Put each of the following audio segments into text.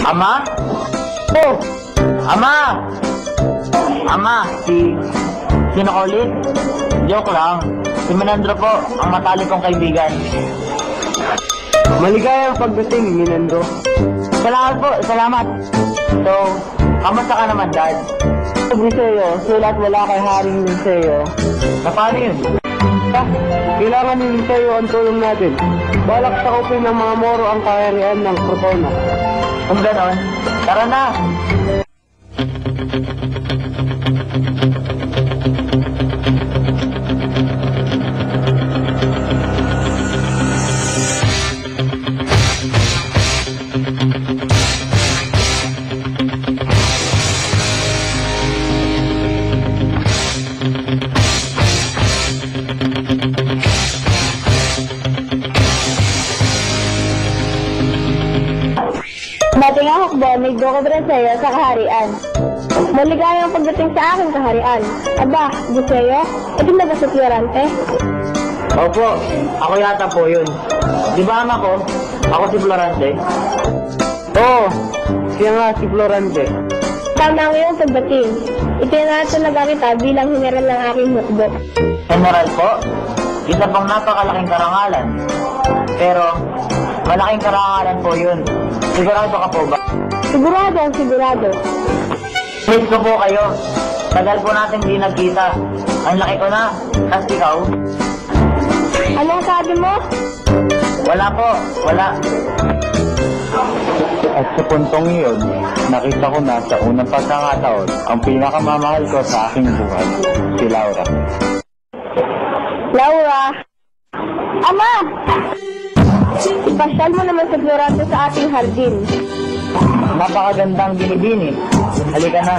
Ama? Oh! Ama! Ama, sino ka ulit? Joke lang. Si Menandro po, ang matalik kong kaibigan. Maligayang pagdating, Minando. Salamat po, salamat. So, kamusta ka naman, Dad? Liseo, sulat wala kay Haring Liseo. Na paano yun? Kailangan ni Liseo ang tulong natin. Balak sakupin ng mga Moro ang kaharian ng Crotona. Kung ganon, tara na! Dating ang hukbo, may duko Briseyo sa kaharian. Maligayang pagdating sa aking kaharian. Aba, Briseyo, ito na ba sa Florante? Opo, ako yata po yun. Di ba ama ko? Ako si Florante. Oo, siya nga si Florante. Tama ang iyong pagdating. Itinatalaga kita bilang general ng aking hukbo. General po, isa pang napakalaking karangalan. Pero, malaking karangalan po yun. Sigurado ka po ba? Sigurado ang sigurado. Miss ko po kayo. Tagal po natin di nagkita. Ang laki ko na. Tapos ikaw? Anong sabi mo? Wala po. Wala. At sa puntong iyon, nakita ko na sa unang pagkakataon ang pinakamamahal ko sa aking buhay, si Laura. Laura! Ama! Ipasyal mo naman sa Florante sa ating hardin. Napakagandang binibini. Halika na.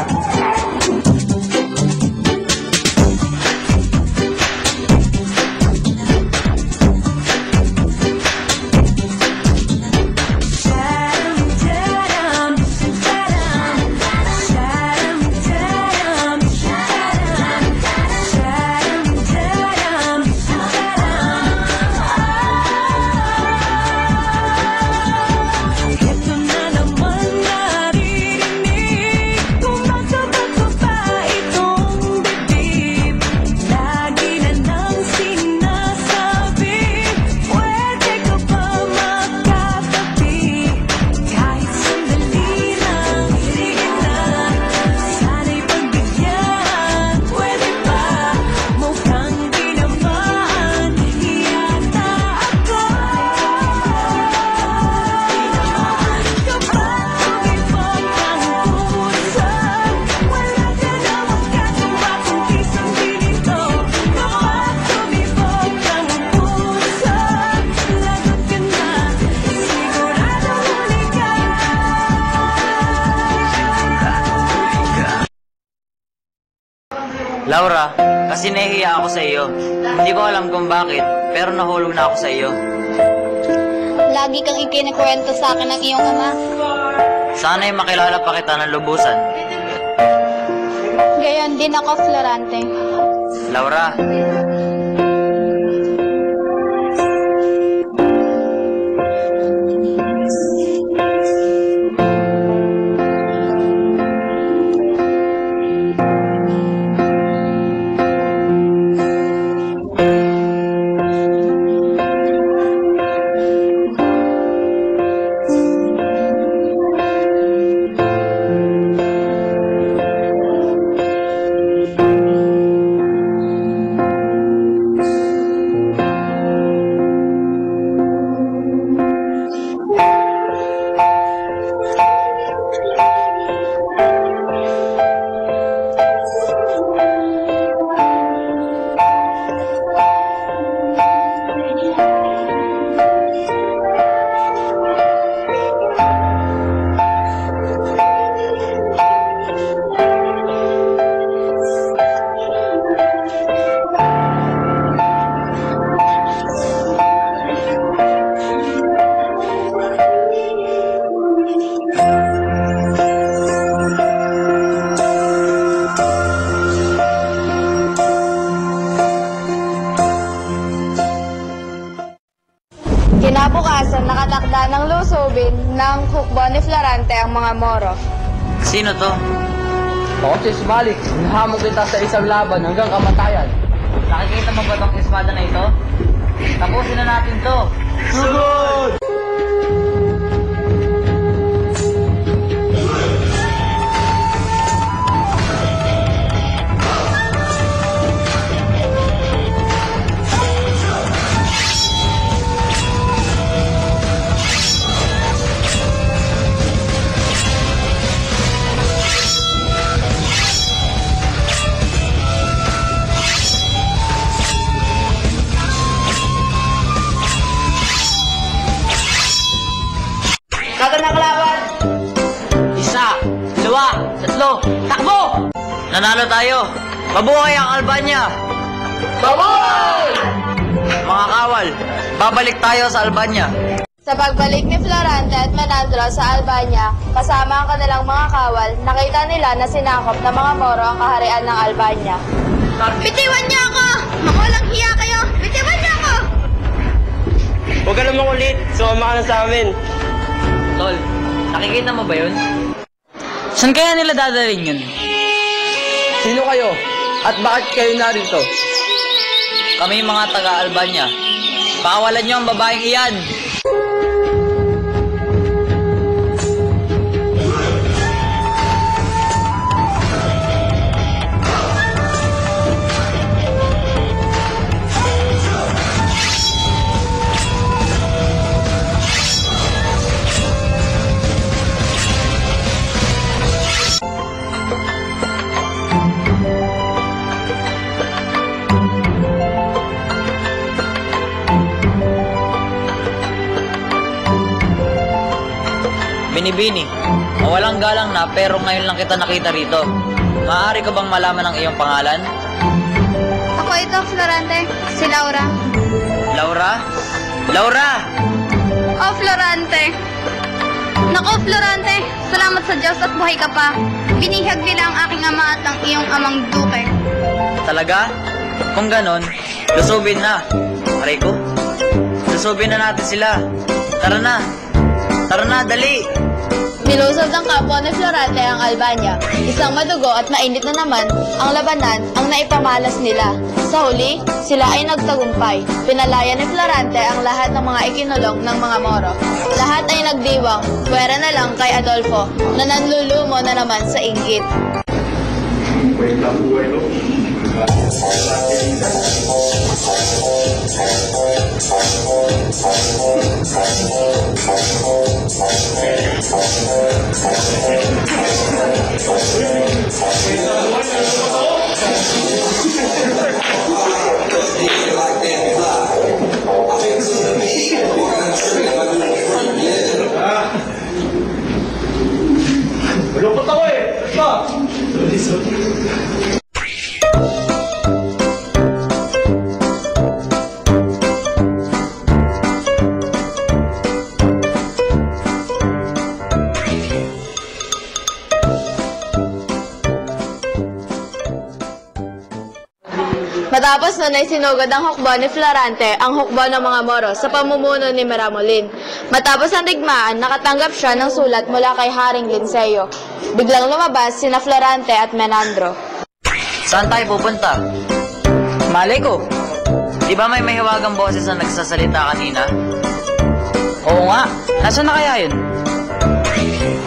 Laura, kasi nahihiya ako sa iyo. Hindi ko alam kung bakit, pero nahulog na ako sa iyo. Lagi kang ikinikwento sa akin ng iyong ama. Sana'y makilala pa kita ng lubusan. Gayon din ako, Florante. Laura, Kinabukasan, nakatakda ng lusubin ng hukbo ni Florante ang mga Moro. Sino to? Ako si Ismalik. Hinahamon kita sa isang laban hanggang kamatayan. Nakikita mo ba tong espada na ito? Tapusin na natin to. Kata na kalaban! Isa, dalawa, tatlo, takbo! Nanalo tayo! Mabuhay ang Albania! Baboy! Mga kawal, babalik tayo sa Albania. Sa pagbalik ni Florante at Menandro sa Albania, kasama ang kanilang mga kawal, nakita nila na sinakop ng mga Moro ang kaharian ng Albania. Bitiwan niyo ako! Mga walang hiya kayo! Bitiwan niyo ako! Huwag ka namang ulit. Sumama ka na sa amin. Tol, nakikita mo ba yun? Saan kaya nila dadalhin yun? Sino kayo? At bakit kayo narito? Kami mga taga-Albania. Pakawalan niyo ang babaeng iyan! Binibini, mawalang galang na pero ngayon lang kita nakita rito. Maaari ko bang malaman ang iyong pangalan? Ako ito, Florante. Si Laura. Laura? Laura! Oh, Florante! Naku, Florante! Salamat sa Diyos at buhay ka pa. Binihag nila ang aking ama at ang iyong amang duke. Talaga? Kung ganon, lusubin na. Aray ko, lusubin na natin sila. Tara na! Tara na, dali! Nilusog ng kapwa ni Florante ang Albania. Isang madugo at mainit na naman ang labanan ang naipamalas nila. Sa huli, sila ay nagtagumpay. Pinalaya ni Florante ang lahat ng mga ikinulong ng mga Moro. Lahat ay nagdiwang, pwera na lang kay Adolfo na nanlulumo na naman sa inggit. Malungkot ako eh. Matapos nun ay sinugod ang hukbo ni Florante ang hukbo ng mga Moro sa pamumuno ni Maramolin. Matapos ang digmaan, nakatanggap siya ng sulat mula kay Haring Linceo. Biglang lumabas sina Florante at Menandro. Saan tayo pupunta? Malay ko. Di ba may mahiwagang boses na nagsasalita kanina? Oo nga. Nasaan na kaya yun?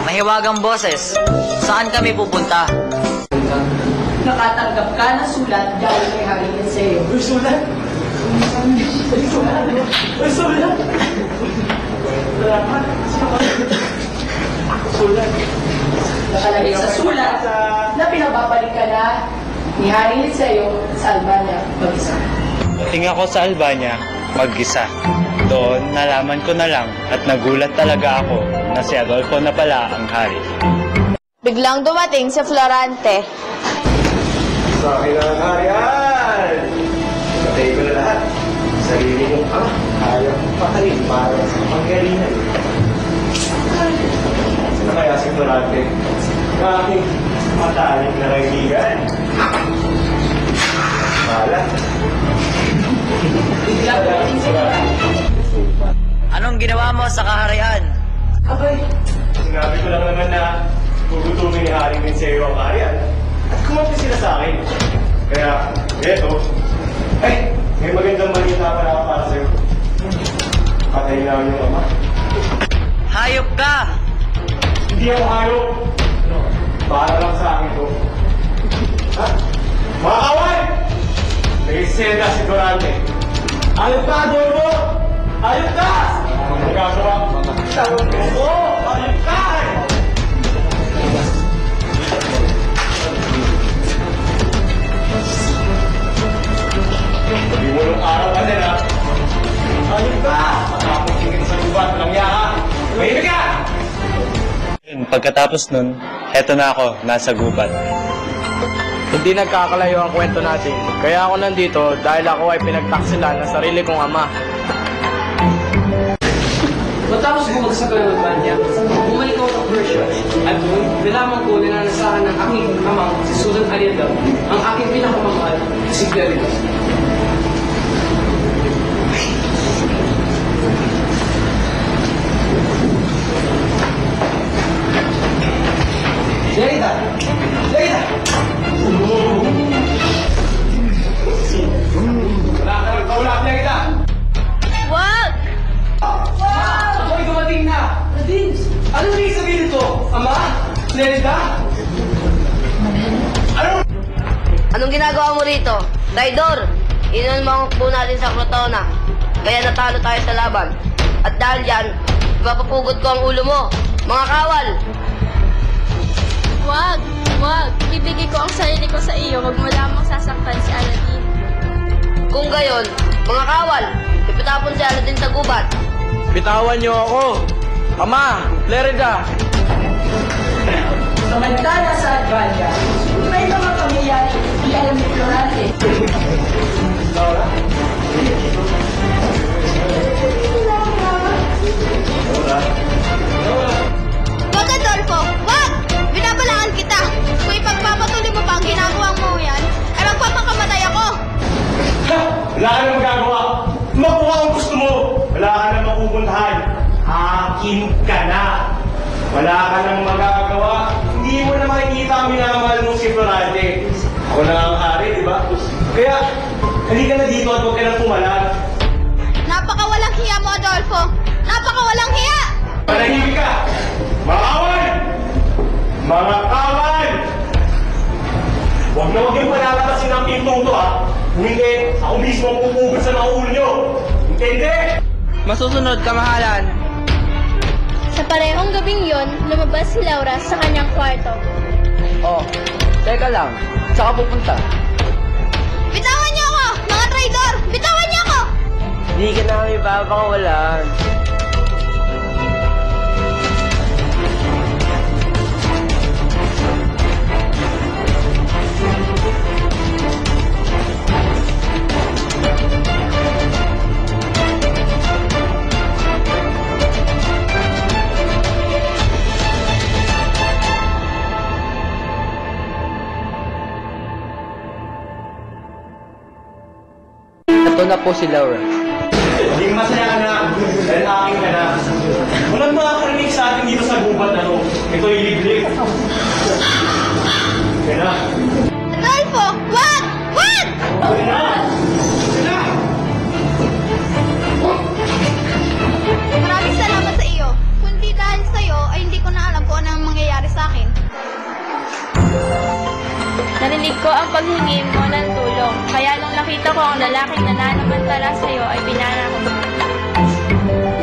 Mahiwagang boses. Saan kami pupunta? Nakatanggap ka ng sulat dahil kay Haring Linceo. Uy, sulat! Uy, sulat! Sulat! Nakalagay sa sulat na pinababalik ka na ni Haring Linceo sa Albania mag-isa. Tinga ko sa Albania, mag-isa. Doon, nalaman ko na lang at nagulat talaga ako na si Adolfo na pala ang hari. Biglang dumating si Florante. Sa akin na ang harian! Patay ko na lahat. Sarili kong ama, ayaw kong patayin para sa panggalingan. Sino kaya si Florante? Ang aking mataling na kaibigan. Mahala. Biglang dumating si Florante. ginawa mo sa kaharian? Abay, sinabi ko lang naman na gugutumin ni Haring Linceo ang kaharian at kumapit sila sa akin. Kaya, eto, ay, may magandang balita pala ako para sa'yo. Patay na yung ama. Hayop ka! Hindi ako hayop. Para lang sa akin to. Ha? Mga kawan! Nag-isenda si Durante. Ayop ka, Adolfo! Ayop ka! Magagawa. Oo! Ayop ka! Hindi mo nung araw ka nila. Ayop ka! Matapos tingin sa gubat, walang yaka. Mahimik ka! Pagkatapos nun, eto na ako, nasa gubat. Hindi nagkakalayo ang kwento natin. Kaya ako nandito dahil ako ay pinagtaksilan ng sarili kong ama. Matapos bumagsak ng Albania, bumalik ako sa Persia at doon nalaman ko na nasahan ng aking amang si Sultan Alienda ang aking pinakamamahal si Clarida. Lerida! Lerida! Wala ka ng kaulap, Lerida! Wag! Ako'y dumating na! Nadine, anong ibig sabihin nito? Ama? Lerida? Anong ginagawa mo rito? Traidor! Inon mo ang hukbo natin sa Crotona. Kaya natalo tayo sa laban. At dahil dyan, ipapapugod ko ang ulo mo. Mga kawal! Wag! Wag! Ibigay ko ang sarili ko sa iyo. Huwag mo lamang sasaktan si Aladdin. Kung gayon, mga kawal, ipatapon si Aladdin sa gubat. Bitawan niyo ako! Ama! Lerida! Samantala sa Albania, may mga pangyayari di alam ni Florante. Wag, Adolfo! Wag! Binabalaan kita! Kung ipagpapatuloy mo pa ang ginagawa mo yan, ay magpapakamatay ako! Ha! Wala ka na magagawa. Makuha ang gusto mo. Wala ka na mapupuntahan. Akin ka na. Wala ka nang magagawa. Hindi mo na makikita ang minamahal mo si Florante. Ako na ang hari, di ba? Kaya, halika na dito at huwag ka na pumalag. Napakawalang hiya mo, Adolfo! Napakawalang hiya! Manahimik ka! Mga kawan! Mga kawan! Huwag na huwag yung palalabasin ang pintong to, ha? Kung hindi, ako mismo ang pupugod sa mga ulo nyo. Intindi? Masusunod, kamahalan! Sa parehong gabing yon, lumabas si Laura sa kanyang kwarto. Oh, teka lang. Saan ka pupunta? Bitawan niyo ako! Mga traidor! Bitawan niyo ako! Hindi ka namin babakawalan. Ito na po si Laura. Maging masaya na, dahil aking ka na. Walang makakarinig sa atin dito sa gubat na to. Ito'y liblib. Kaya na. Adolfo! Wag! Wag! Kaya na! Kaya na! Maraming salamat sa iyo. Kundi dahil sa iyo, ay hindi ko na alam kung ano ang mangyayari sa akin. Narinig ko ang paghingi mo ng tulong. Kaya nung nakita ko ang lalaking nananamantala sa iyo, ay pinana ko.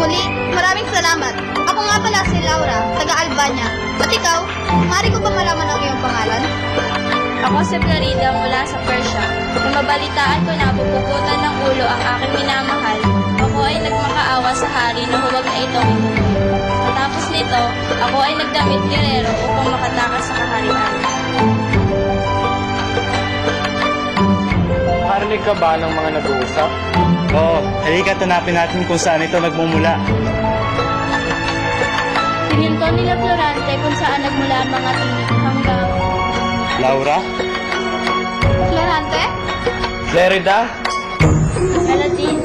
Muli, maraming salamat. Ako nga pala si Laura, taga Albania. At ikaw, maaari ko ba malaman ang iyong pangalan? Ako si Clarida mula sa Persia. Kung mabalitaan ko na pupugutan ng ulo ang aking minamahal, ako ay nagmakaawa sa hari na huwag na itong inuwi. Tapos nito, ako ay nagdamit gerero upang makatakas sa kaharian. Narinig ka ba ng mga nag-uusap? Oo, halika tanapin natin kung saan ito nagmumula. Tingin ko nila Florante kung saan nagmula ang mga tinig hanggang... Laura? Florante? Lerida? Aladdin?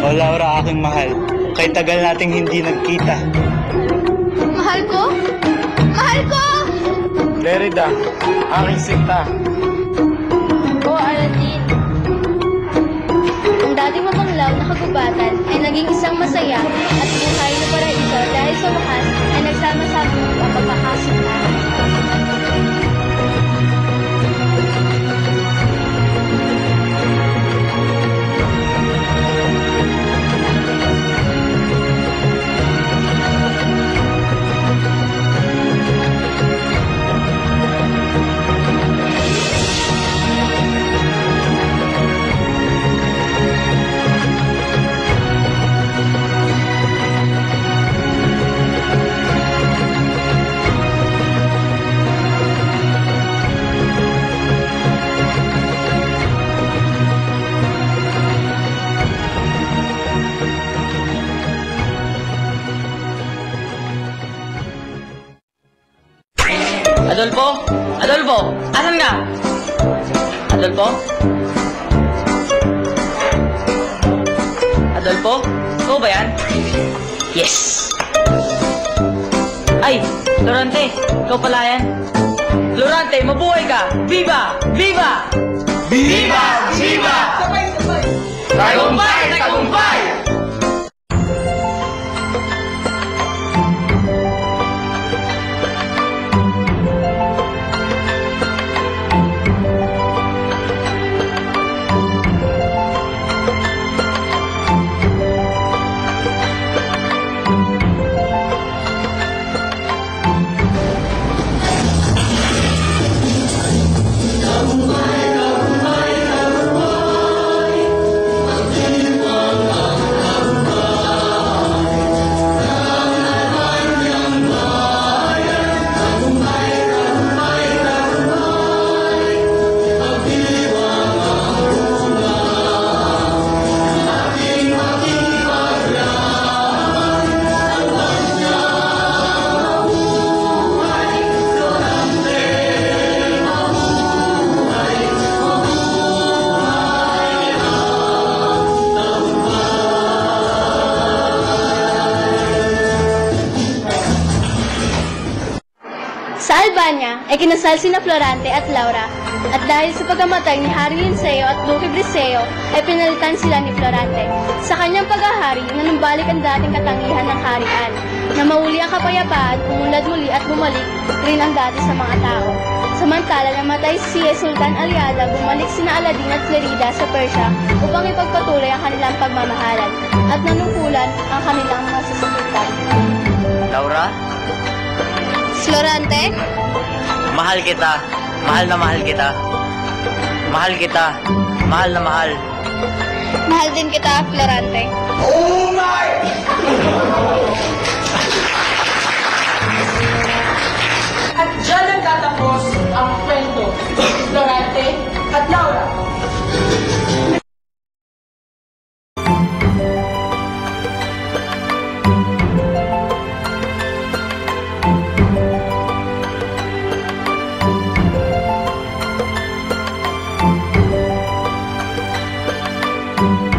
O Laura, aking mahal, kay tagal nating hindi nagkita. Mahal ko? Mahal ko! Lerida, aking sinta. O Aladdin. Ang dating mabanglaw na kagubatan ay naging isang masaya at buhay na paraiso dahil sa wakas ay nagsama-sama ang pagkakasintahan. Adolfo? Adolfo? Asan ka? Adolfo? Adolfo? Ikaw ba yan? Yes! Ay! Florante! Ikaw pala yan? Florante, mabuhay ka! Viva! Viva! Viva! Viva! Tagumpay! Tagumpay! Sa Albania ay kinasal sina Florante at Laura at dahil sa pagkamatay ni Hari Linceo at Duque Briseo ay pinalitan sila ni Florante. Sa kanyang paghahari, nanumbalik ang dating katangihan ng harian na mauli ang kapayapaan, umunlad muli at bumalik rin ang dati sa mga tao. Samantala namatay si Sultan Aliada, bumalik sina Aladdin at Lerida sa Persia upang ipagpatuloy ang kanilang pagmamahalan at nanungkulan ang kanilang masasakitan. Laura? Florante? Mahal kita. Mahal na mahal kita. Mahal kita. Mahal na mahal. Mahal din kita, Florante. Oh my! At dyan nagtatapos ang kwento. Florante at Laura. Thank you.